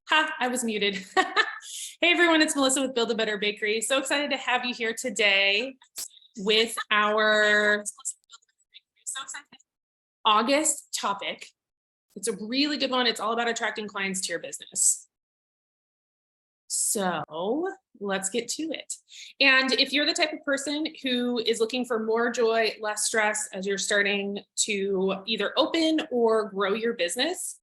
Ha, I was muted. Hey everyone, it's Melissa with Build a Better Bakery. So excited to have you here today with our August topic. It's a really good one. It's all about attracting clients to your business. So let's get to it. And if you're the type of person who is looking for more joy, less stress as you're starting to either open or grow your business,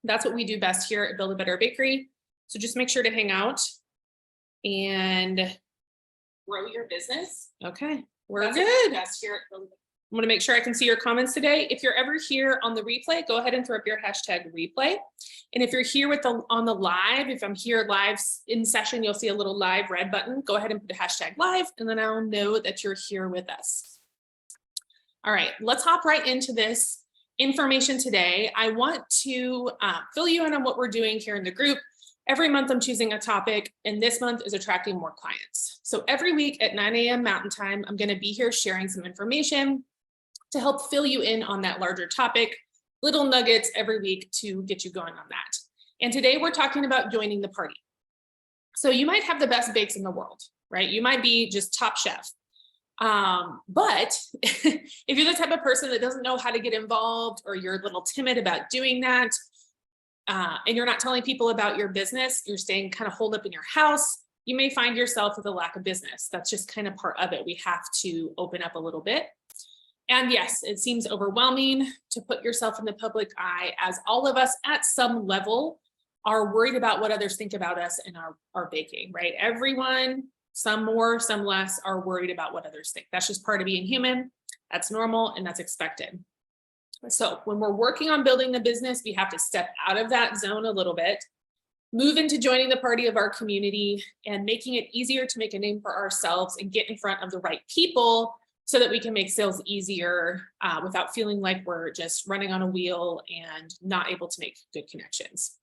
that's what we do best here at Build a Better Bakery. So just make sure to hang out and grow your business. Okay, we're good. Best here at Build a Better. I'm going to make sure I can see your comments today. If you're ever here on the replay, go ahead and throw up your hashtag replay. And if you're here with on the live, if I'm here live in session, you'll see a little live red button. Go ahead and put a hashtag live, and then I'll know that you're here with us. All right, let's hop right into this information today. I want to fill you in on what we're doing here in the group. Every month I'm choosing a topic, and this month is attracting more clients. So every week at 9 a.m. Mountain Time, I'm going to be here sharing some information to help fill you in on that larger topic, little nuggets every week to get you going on that. And today we're talking about joining the party. So you might have the best bakes in the world, right? You might be just top chef. But if you're the type of person that doesn't know how to get involved, or you're a little timid about doing that, and you're not telling people about your business, you're staying kind of holed up in your house, you may find yourself with a lack of business. That's just kind of part of it. We have to open up a little bit. And yes, it seems overwhelming to put yourself in the public eye, as all of us at some level are worried about what others think about us and our baking, right? Everyone, some more, some less, are worried about what others think. That's just part of being human. That's normal and that's expected. So when we're working on building the business, we have to step out of that zone a little bit, move into joining the party of our community and making it easier to make a name for ourselves and get in front of the right people so that we can make sales easier without feeling like we're just running on a wheel and not able to make good connections.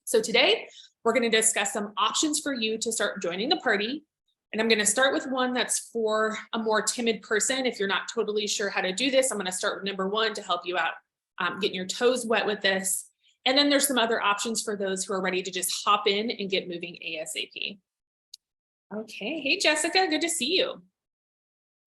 So today we're going to discuss some options for you to start joining the party. And I'm going to start with one that's for a more timid person. If you're not totally sure how to do this, I'm going to start with number one to help you out getting your toes wet with this. And then there's some other options for those who are ready to just hop in and get moving ASAP. Okay, hey Jessica, good to see you.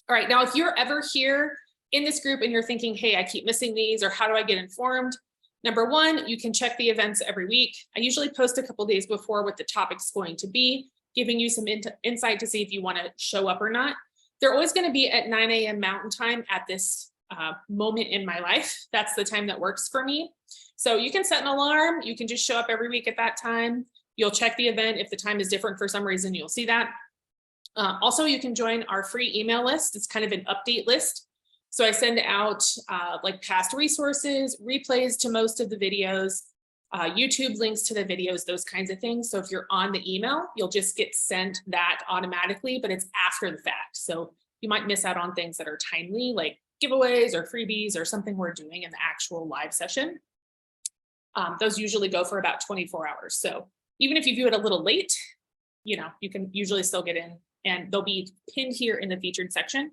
All right, now if you're ever here in this group and you're thinking, hey, I keep missing these, or how do I get informed? Number one, you can check the events every week. I usually post a couple days before what the topic's going to be, giving you some insight to see if you want to show up or not. They're always going to be at 9 a.m. Mountain Time at this moment in my life. That's the time that works for me. So you can set an alarm. You can just show up every week at that time. You'll check the event. If the time is different for some reason, you'll see that. Also, you can join our free email list. It's kind of an update list. So I send out like past resources, replays to most of the videos, YouTube links to the videos, those kinds of things. So if you're on the email, you'll just get sent that automatically, but it's after the fact. So you might miss out on things that are timely, like giveaways or freebies or something we're doing in the actual live session. Those usually go for about 24 hours. So even if you view it a little late, you know, you can usually still get in, and they'll be pinned here in the featured section.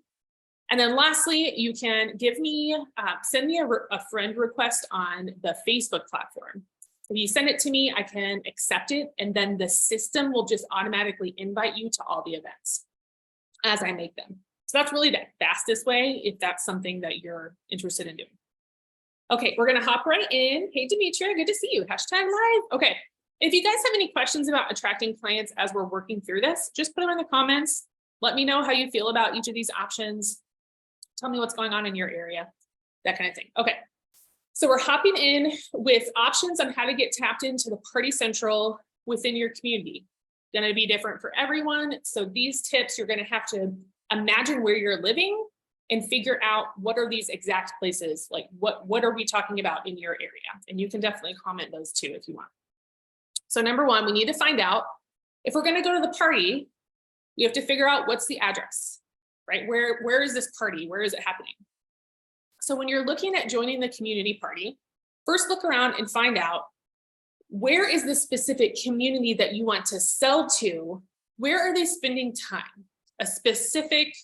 And then lastly, you can send me a friend request on the Facebook platform. If you send it to me, I can accept it, and then the system will just automatically invite you to all the events as I make them. So that's really the fastest way if that's something that you're interested in doing. Okay, we're gonna hop right in. Hey, Demetria, good to see you. Hashtag live. Okay, if you guys have any questions about attracting clients as we're working through this, just put them in the comments. Let me know how you feel about each of these options. Tell me what's going on in your area, that kind of thing. Okay. So we're hopping in with options on how to get tapped into the Party Central within your community. Going to be different for everyone. So these tips, you're going to have to imagine where you're living and figure out what are these exact places, like what are we talking about in your area? And you can definitely comment those too if you want. So number one, we need to find out if we're going to go to the party, we have to figure out what's the address, right? Where is this party? Where is it happening? So when you're looking at joining the community party, first look around and find out where is the specific community that you want to sell to? Where are they spending time? A specific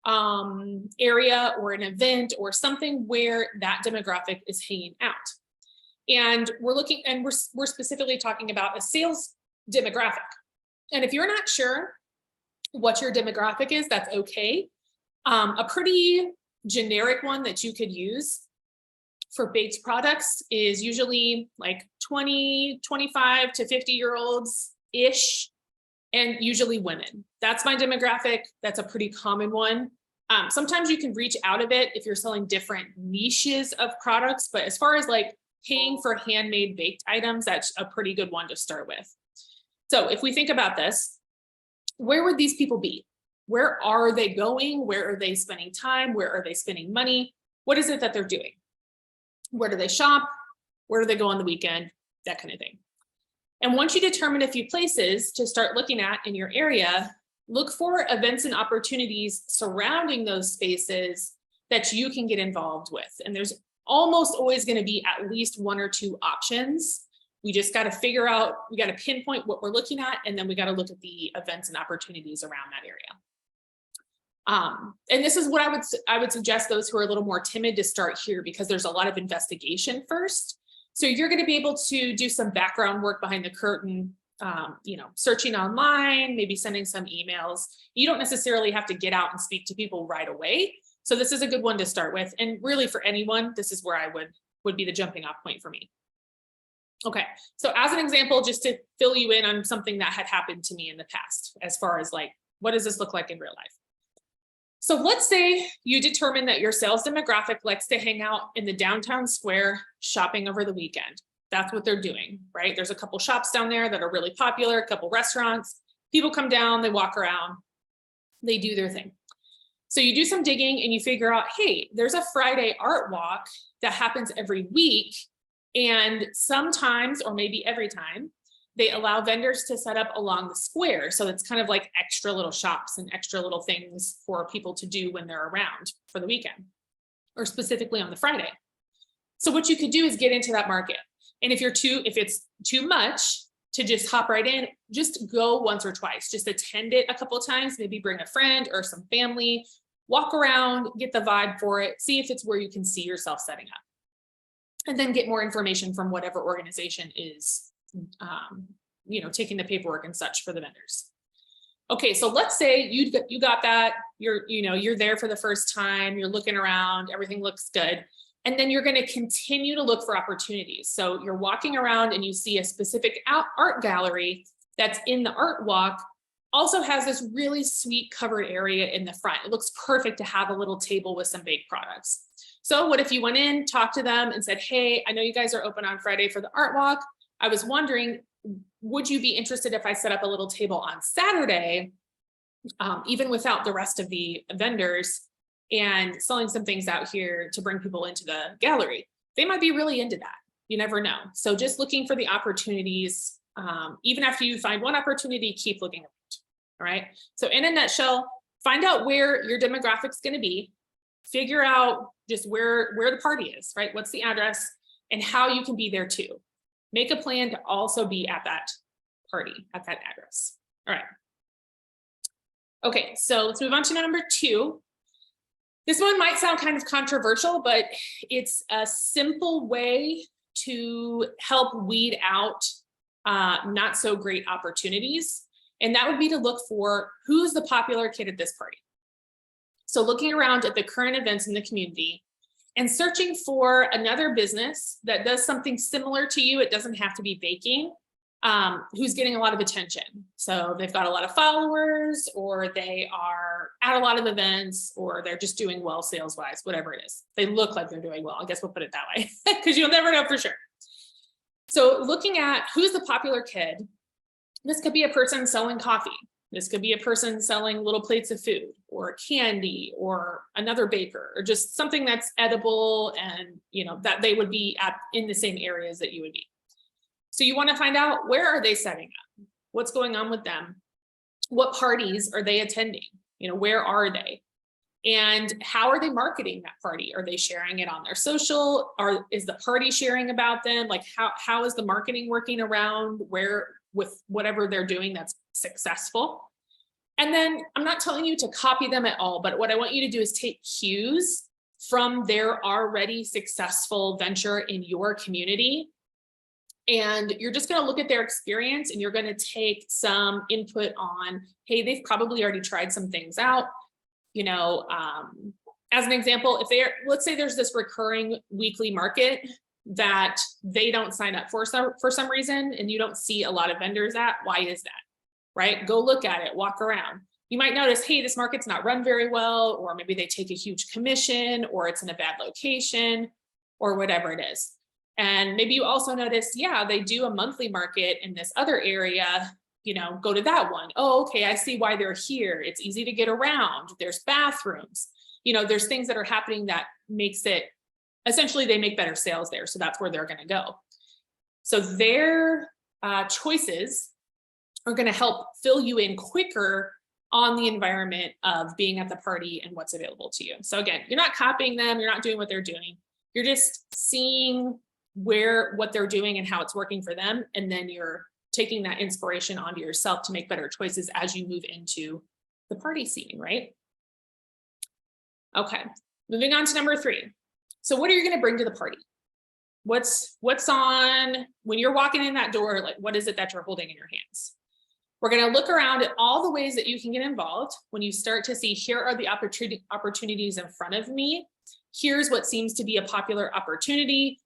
area or an event or something where that demographic is hanging out. And we're specifically talking about a sales demographic. And if you're not sure what your demographic is, that's okay. A pretty generic one that you could use for baked products is usually like 20, 25 to 50-year-olds-ish, and usually women. That's my demographic. That's a pretty common one. Sometimes you can reach out of it if you're selling different niches of products, but as far as like paying for handmade baked items, that's a pretty good one to start with. So if we think about this, where would these people be? Where are they going? Where are they spending time? Where are they spending money? What is it that they're doing? Where do they shop? Where do they go on the weekend? That kind of thing. And once you determine a few places to start looking at in your area, look for events and opportunities surrounding those spaces that you can get involved with. And there's almost always going to be at least one or two options. We just got to figure out, we got to pinpoint what we're looking at, and then we got to look at the events and opportunities around that area. And this is what I would suggest those who are a little more timid to start here, because there's a lot of investigation first. So you're going to be able to do some background work behind the curtain, searching online, maybe sending some emails. You don't necessarily have to get out and speak to people right away. So this is a good one to start with. And really for anyone, this is where I would be the jumping off point for me. Okay, so as an example, just to fill you in on something that had happened to me in the past, as far as like, what does this look like in real life? So let's say you determine that your sales demographic likes to hang out in the downtown square shopping over the weekend. That's what they're doing, right? There's a couple shops down there that are really popular, a couple restaurants. People come down, they walk around, they do their thing. So you do some digging and you figure out, hey, there's a Friday art walk that happens every week. And sometimes, or maybe every time, they allow vendors to set up along the square. So it's kind of like extra little shops and extra little things for people to do when they're around for the weekend, or specifically on the Friday. So what you could do is get into that market. And if it's too much to just hop right in, just go once or twice, just attend it a couple of times, maybe bring a friend or some family, walk around, get the vibe for it, see if it's where you can see yourself setting up. And then get more information from whatever organization is taking the paperwork and such for the vendors. Okay, so let's say you got that, you're there for the first time, you're looking around, everything looks good. And then you're going to continue to look for opportunities. So you're walking around and you see a specific art gallery that's in the art walk, also has this really sweet covered area in the front. It looks perfect to have a little table with some baked products. So what if you went in, talked to them and said, hey, I know you guys are open on Friday for the art walk. I was wondering, would you be interested if I set up a little table on Saturday, even without the rest of the vendors, and selling some things out here to bring people into the gallery? They might be really into that. You never know. So just looking for the opportunities, even after you find one opportunity, keep looking around. All right. So in a nutshell, find out where your demographic's going to be, figure out just where the party is, right? What's the address and how you can be there too. Make a plan to also be at that party, at that address. All right. Okay, so let's move on to number 2. This one might sound kind of controversial, but it's a simple way to help weed out not so great opportunities. And that would be to look for who's the popular kid at this party. So looking around at the current events in the community and searching for another business that does something similar to you. It doesn't have to be baking, who's getting a lot of attention. So they've got a lot of followers, or they are at a lot of events, or they're just doing well sales-wise, whatever it is. They look like they're doing well. I guess we'll put it that way, because you'll never know for sure. So looking at who's the popular kid, this could be a person selling coffee. This could be a person selling little plates of food or candy, or another baker, or just something that's edible and that they would be in the same areas that you would be. So you want to find out, where are they setting up? What's going on with them? What parties are they attending? Where are they? And how are they marketing that party? Are they sharing it on their social? Or is the party sharing about them? Like how is the marketing working around with whatever they're doing that's successful? And then I'm not telling you to copy them at all, but what I want you to do is take cues from their already successful venture in your community And you're just going to look at their experience and you're going to take some input on, hey, they've probably already tried some things out. You know, as an example, if they're, let's say there's this recurring weekly market that they don't sign up for some reason, and you don't see a lot of vendors at, why is that? Right? Go look at it, walk around. You might notice, hey, this market's not run very well, or maybe they take a huge commission, or it's in a bad location, or whatever it is. And maybe you also notice, yeah, they do a monthly market in this other area, you know, go to that one. Oh, okay, I see why they're here. It's easy to get around. There's bathrooms. You know, there's things that are happening that makes it, essentially they make better sales there. So that's where they're going to go. So their choices are going to help fill you in quicker on the environment of being at the party and what's available to you. So again, you're not copying them. You're not doing what they're doing. You're just seeing what they're doing and how it's working for them. And then you're taking that inspiration onto yourself to make better choices as you move into the party scene, right? Okay, moving on to number 3. So what are you going to bring to the party? What's on when you're walking in that door? Like, what is it that you're holding in your hands? We're going to look around at all the ways that you can get involved. When you start to see, here are the opportunities in front of me. Here's what seems to be a popular opportunity.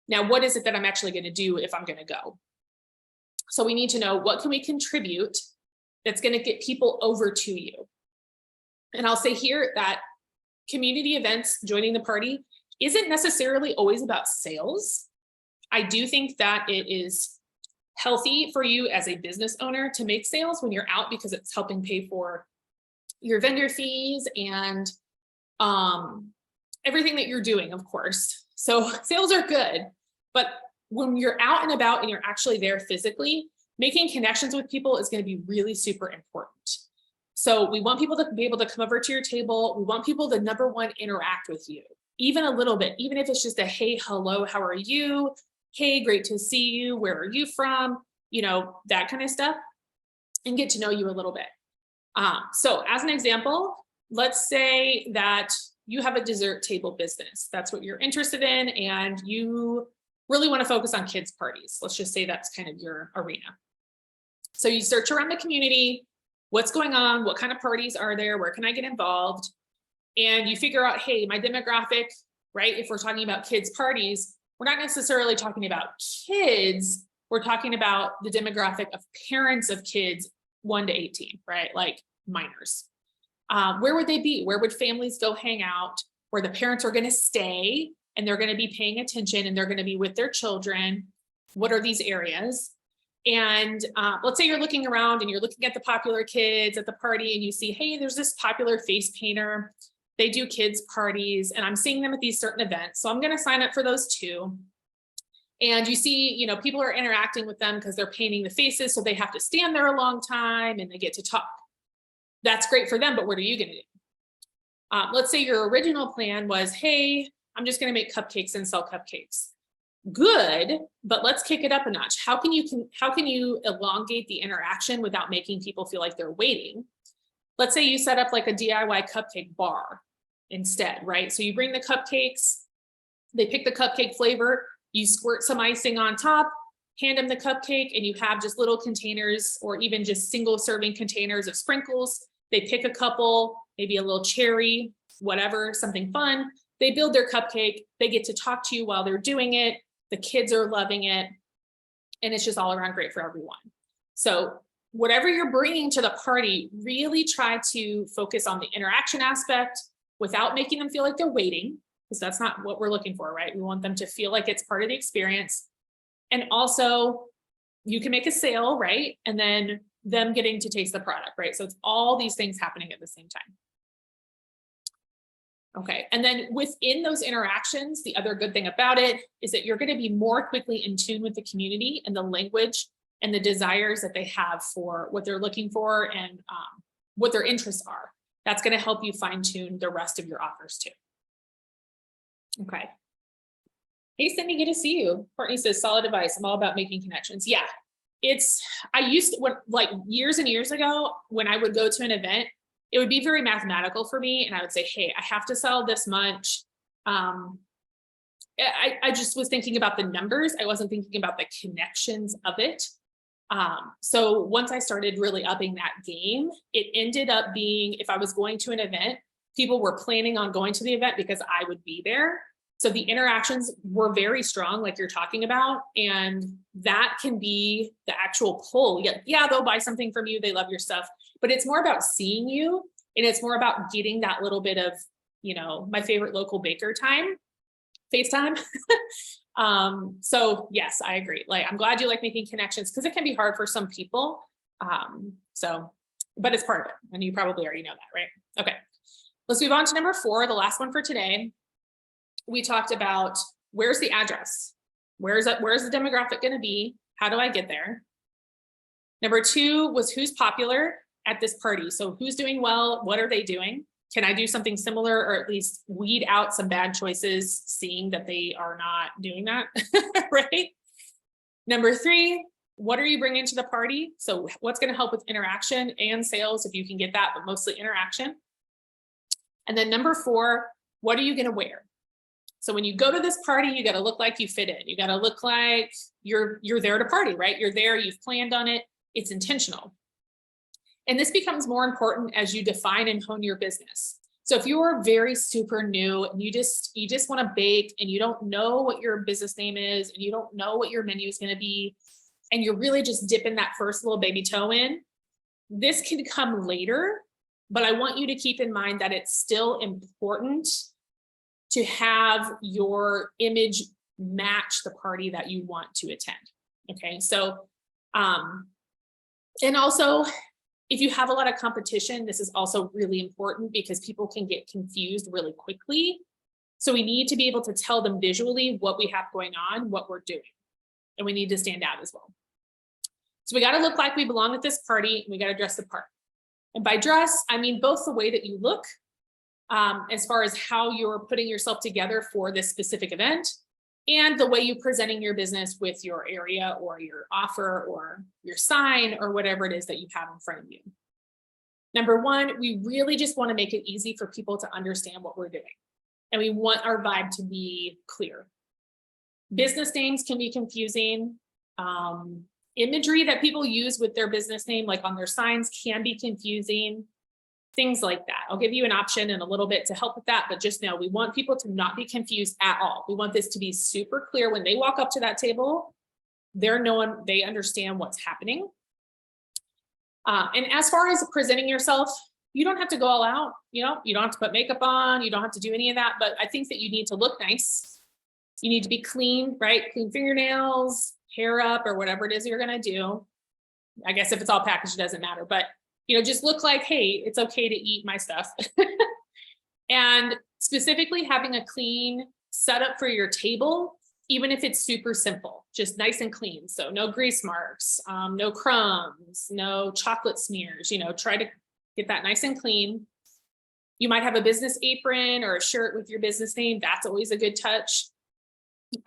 Now, what is it that I'm actually going to do if I'm going to go? So we need to know, what can we contribute that's going to get people over to you? And I'll say here that community events, joining the party, isn't necessarily always about sales. I do think that it is healthy for you as a business owner to make sales when you're out, because it's helping pay for your vendor fees and everything that you're doing, of course. So sales are good, but when you're out and about and you're actually there physically, making connections with people is going to be really super important. So we want people to be able to come over to your table. We want people to, number one, interact with you, even a little bit, even if it's just a, hey, hello, how are you? Hey, great to see you. Where are you from? You know, that kind of stuff, and get to know you a little bit. So as an example, let's say that you have a dessert table business. That's what you're interested in, and you really want to focus on kids' parties. Let's just say that's kind of your arena. So you search around the community, what's going on, what kind of parties are there, where can I get involved? And you figure out, hey, my demographic, right? If we're talking about kids' parties, we're not necessarily talking about kids, we're talking about the demographic of parents of kids 1 to 18, right? Like minors. Where would they be? Where would families go hang out? Where the parents are going to stay and they're going to be paying attention and they're going to be with their children. What are these areas? And let's say you're looking around and you're looking at the popular kids at the party and you see, hey, there's this popular face painter. They do kids parties and I'm seeing them at these certain events. So I'm going to sign up for those too. And you see, you know, people are interacting with them because they're painting the faces. So they have to stand there a long time and they get to talk. That's great for them, but what are you going to do? Let's say your original plan was, hey, I'm just going to make cupcakes and sell cupcakes. Good, but let's kick it up a notch. How can you elongate the interaction without making people feel like they're waiting? Let's say you set up like a DIY cupcake bar instead, right? So you bring the cupcakes, they pick the cupcake flavor, you squirt some icing on top, hand them the cupcake, and you have just little containers or even just single serving containers of sprinkles. They pick a couple, maybe a little cherry, whatever, something fun. They build their cupcake. They get to talk to you while they're doing it. The kids are loving it. And it's just all around great for everyone. So whatever you're bringing to the party, really try to focus on the interaction aspect without making them feel like they're waiting, because that's not what we're looking for, right? We want them to feel like it's part of the experience. And also, you can make a sale, right? And then them getting to taste the product, right? So it's all these things happening at the same time. Okay, and then within those interactions, the other good thing about it is that you're going to be more quickly in tune with the community and the language and the desires that they have for what they're looking for and what their interests are. That's going to help you fine tune the rest of your offers too. Okay. Hey, Cindy, good to see you. Courtney says, solid advice. I'm all about making connections. Yeah, I used to, like years and years ago, when I would go to an event, it would be very mathematical for me. And I would say, hey, I have to sell this much. I just was thinking about the numbers. I wasn't thinking about the connections of it. So once I started really upping that game, it ended up being, if I was going to an event, people were planning on going to the event because I would be there. So the interactions were very strong, like you're talking about, and that can be the actual pull. Yeah, they'll buy something from you. They love your stuff, but it's more about seeing you, and it's more about getting that little bit of, my favorite local baker time, FaceTime. So yes, I agree. Like, I'm glad you like making connections, because it can be hard for some people. But it's part of it, and you probably already know that, right? Okay, let's move on to number 4, the last one for today. We talked about, where's the address? Where's the demographic going to be? How do I get there? Number 2 was, who's popular at this party? So who's doing well? What are they doing? Can I do something similar, or at least weed out some bad choices, seeing that they are not doing that, right? Number 3, what are you bringing to the party? So what's going to help with interaction and sales, if you can get that, but mostly interaction. And then number 4, what are you going to wear? So when you go to this party, you got to look like you fit in. You got to look like you're there to party, right? You're there, you've planned on it, it's intentional. And this becomes more important as you define and hone your business. So if you're very super new and you just want to bake, and you don't know what your business name is, and you don't know what your menu is going to be, and you're really just dipping that first little baby toe in, this can come later. But I want you to keep in mind that it's still important to have your image match the party that you want to attend. Okay, so and also, if you have a lot of competition, this is also really important, because people can get confused really quickly. So we need to be able to tell them visually what we have going on, what we're doing, and we need to stand out as well. So we got to look like we belong at this party, and we got to dress the part. And by dress, I mean both the way that you look, as far as how you're putting yourself together for this specific event, and the way you're presenting your business with your area or your offer or your sign or whatever it is that you have in front of you. Number 1, we really just want to make it easy for people to understand what we're doing. And we want our vibe to be clear. Business names can be confusing. Imagery that people use with their business name, like on their signs, can be confusing. Things like that. I'll give you an option in a little bit to help with that, but just know we want people to not be confused at all. We want this to be super clear when they walk up to that table. They understand what's happening. And as far as presenting yourself, you don't have to go all out. You don't have to put makeup on. You don't have to do any of that. But I think that you need to look nice. You need to be clean, right? Clean fingernails, hair up, or whatever it is you're going to do. I guess if it's all packaged, it doesn't matter. But just look like, hey, it's okay to eat my stuff. And specifically having a clean setup for your table, even if it's super simple, just nice and clean. So no grease marks, no crumbs, no chocolate smears, try to get that nice and clean. You might have a business apron or a shirt with your business name. That's always a good touch.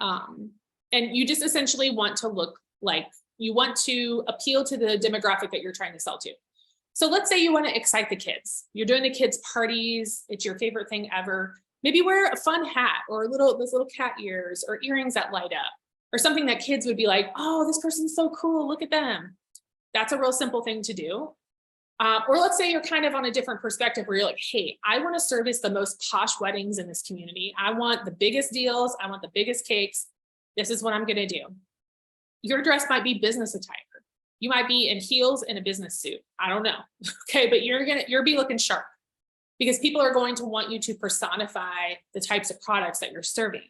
And you just essentially want to look like you want to appeal to the demographic that you're trying to sell to. So let's say you want to excite the kids. You're doing the kids' parties. It's your favorite thing ever. Maybe wear a fun hat, or those little cat ears, or earrings that light up, or something that kids would be like, oh, this person's so cool. Look at them. That's a real simple thing to do. Or let's say you're kind of on a different perspective where you're like, hey, I want to service the most posh weddings in this community. I want the biggest deals. I want the biggest cakes. This is what I'm going to do. Your dress might be business attire. You might be in heels and a business suit. I don't know. Okay, but you're be looking sharp, because people are going to want you to personify the types of products that you're serving.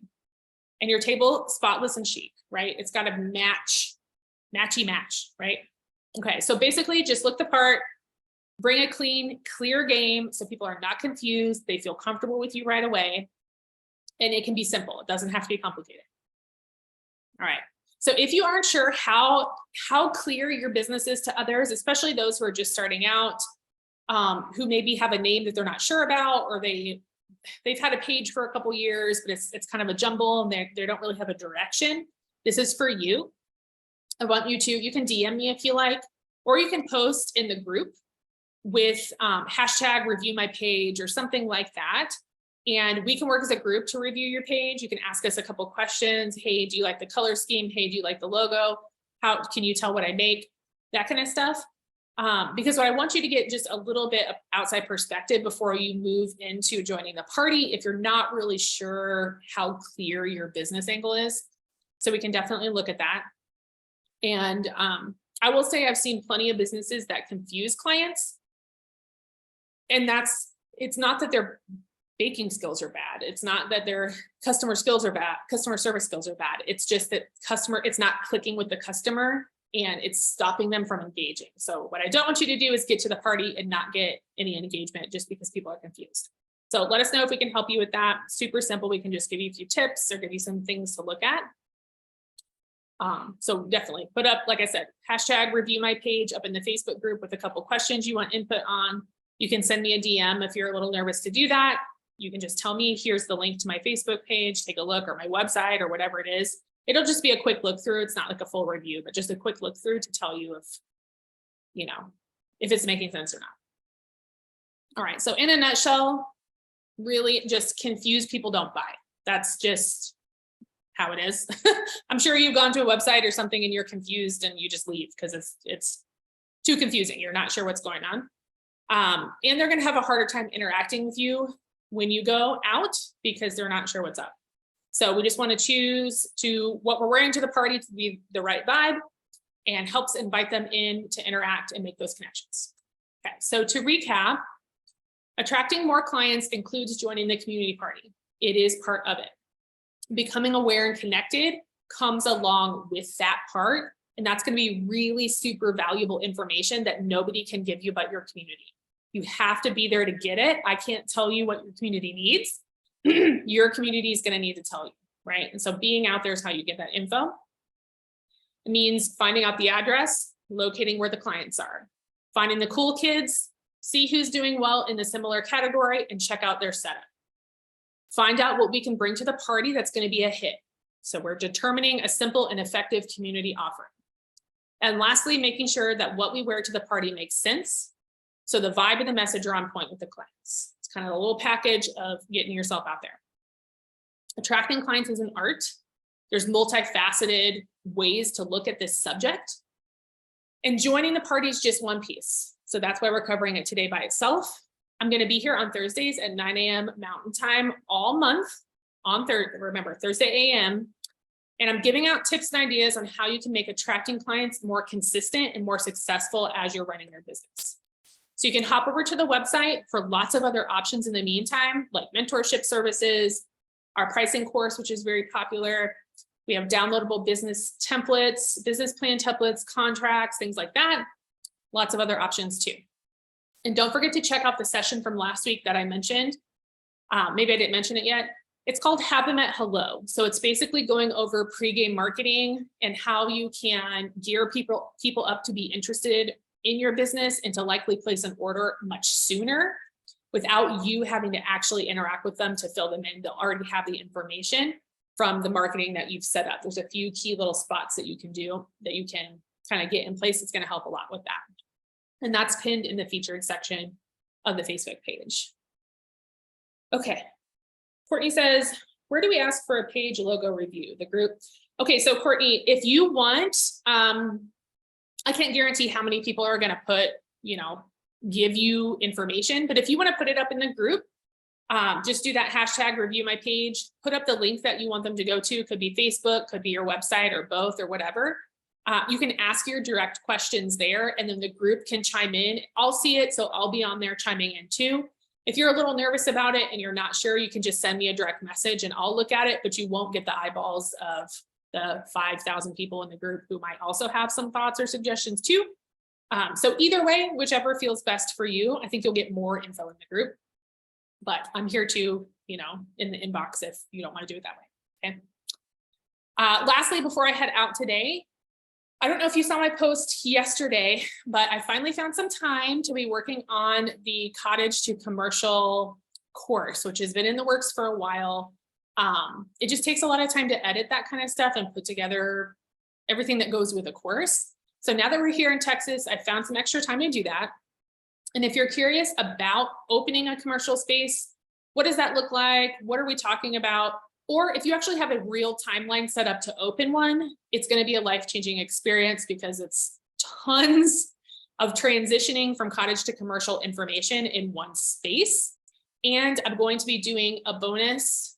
And your table, spotless and chic, right? It's got to matchy match, right? Okay, so basically just look the part, bring a clean, clear game so people are not confused. They feel comfortable with you right away. And it can be simple. It doesn't have to be complicated. All right. So if you aren't sure how clear your business is to others, especially those who are just starting out, who maybe have a name that they're not sure about, or they've had a page for a couple years, but it's kind of a jumble and they don't really have a direction, this is for you. I want you can DM me if you like, or you can post in the group with hashtag review my page or something like that. And we can work as a group to review your page. You can ask us a couple questions. Hey, do you like the color scheme? Hey, do you like the logo? How can you tell what I make? That kind of stuff. Because what I want you to get just a little bit of outside perspective before you move into joining the party if you're not really sure how clear your business angle is. So we can definitely look at that. And I will say I've seen plenty of businesses that confuse clients. And it's not that their baking skills are bad. It's not that their customer skills are bad, customer service skills are bad. It's just that it's not clicking with the customer and it's stopping them from engaging. So what I don't want you to do is get to the party and not get any engagement just because people are confused. So let us know if we can help you with that. Super simple. We can just give you a few tips or give you some things to look at. So definitely put up, like I said, hashtag review my page up in the Facebook group with a couple questions you want input on. You can send me a DM if you're a little nervous to do that. You can just tell me, here's the link to my Facebook page, take a look, or my website or whatever it is. It'll just be a quick look through. It's not like a full review, but just a quick look through to tell you if it's making sense or not. All right, so in a nutshell, really just confused people don't buy. That's just how it is. I'm sure you've gone to a website or something and you're confused and you just leave because it's too confusing. You're not sure what's going on. And they're going to have a harder time interacting with you when you go out because they're not sure what's up. So we just want to choose what we're wearing to the party to be the right vibe and helps invite them in to interact and make those connections. Okay, so to recap, attracting more clients includes joining the community party. It is part of it. Becoming aware and connected comes along with that part. And that's going to be really super valuable information that nobody can give you but your community. You have to be there to get it. I can't tell you what your community needs. Your community is going to need to tell you, right? And so being out there is how you get that info. It means finding out the address, locating where the clients are, finding the cool kids, see who's doing well in the similar category and check out their setup. Find out what we can bring to the party that's going to be a hit. So we're determining a simple and effective community offering. And lastly, making sure that what we wear to the party makes sense. So the vibe and the message are on point with the clients. It's kind of a little package of getting yourself out there. Attracting clients is an art. There's multifaceted ways to look at this subject. And joining the party is just one piece. So that's why we're covering it today by itself. I'm going to be here on Thursdays at 9 a.m. Mountain Time all month on Thursday a.m. And I'm giving out tips and ideas on how you can make attracting clients more consistent and more successful as you're running your business. So you can hop over to the website for lots of other options in the meantime, like mentorship services, our pricing course, which is very popular. We have downloadable business templates, business plan templates, contracts, things like that. Lots of other options too. And don't forget to check out the session from last week that I mentioned. Maybe I didn't mention it yet. It's called Have Them at Hello. So it's basically going over pregame marketing and how you can gear people up to be interested in your business and to likely place an order much sooner without you having to actually interact with them to fill them in. They'll already have the information from the marketing that you've set up. There's a few key little spots that you can do that you can kind of get in place. It's going to help a lot with that. And that's pinned in the featured section of the Facebook page. Okay. Courtney says, where do we ask for a page logo review? The group. Okay. So Courtney, if you want, I can't guarantee how many people are going to put, give you information, but if you want to put it up in the group, just do that hashtag review my page, put up the link that you want them to go to. Could be Facebook, could be your website or both or whatever. You can ask your direct questions there and then the group can chime in. I'll see it, so I'll be on there chiming in too. If you're a little nervous about it and you're not sure, you can just send me a direct message and I'll look at it, but you won't get the eyeballs of the 5,000 people in the group who might also have some thoughts or suggestions too. So either way, whichever feels best for you, I think you'll get more info in the group, but I'm here to, in the inbox if you don't want to do it that way. Okay. Lastly, before I head out today, I don't know if you saw my post yesterday, but I finally found some time to be working on the cottage to commercial course, which has been in the works for a while. It just takes a lot of time to edit that kind of stuff and put together everything that goes with a course. So now that we're here in Texas, I found some extra time to do that. And if you're curious about opening a commercial space, What does that look like? What are we talking about? Or if you actually have a real timeline set up to open one, it's going to be a life-changing experience because it's tons of transitioning from cottage to commercial information in one space. And I'm going to be doing a bonus.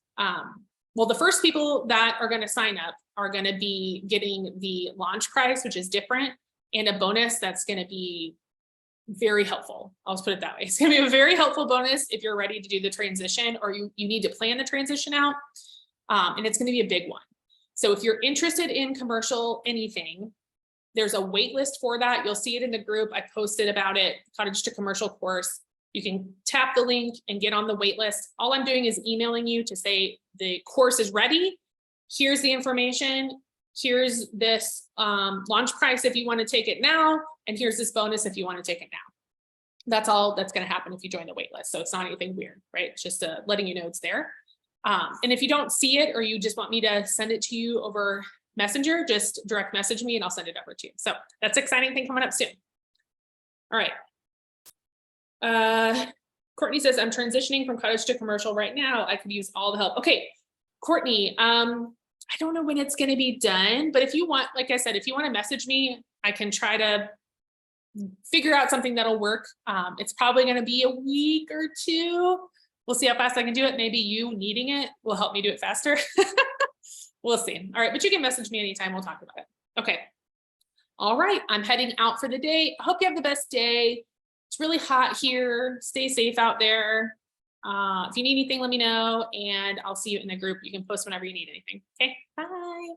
Well, the first people that are going to sign up are going to be getting the launch price, which is different, and a bonus that's going to be very helpful. I'll just put it that way. It's going to be a very helpful bonus if you're ready to do the transition or you need to plan the transition out. And it's going to be a big one. So if you're interested in commercial anything, there's a wait list for that. You'll see it in the group. I posted about it, cottage to commercial course. You can tap the link and get on the wait list. All I'm doing is emailing you to say the course is ready. Here's the information. Here's this launch price if you want to take it now. And here's this bonus if you want to take it now. That's all that's going to happen if you join the wait list. So it's not anything weird, right? It's just letting you know it's there. And if you don't see it, or you just want me to send it to you over Messenger, just direct message me and I'll send it over to you. So that's an exciting thing coming up soon. All right. Courtney says, I'm transitioning from cottage to commercial right now. I could use all the help. Okay, Courtney, I don't know when it's going to be done, but if you want, like I said, if you want to message me, I can try to figure out something that'll work. It's probably going to be a week or two. We'll see how fast I can do it. Maybe you needing it will help me do it faster. We'll see. All right, but you can message me anytime. We'll talk about it. Okay. All right, I'm heading out for the day. I hope you have the best day. It's really hot here. Stay safe out there. If you need anything, let me know, and I'll see you in the group. You can post whenever you need anything. Okay, bye.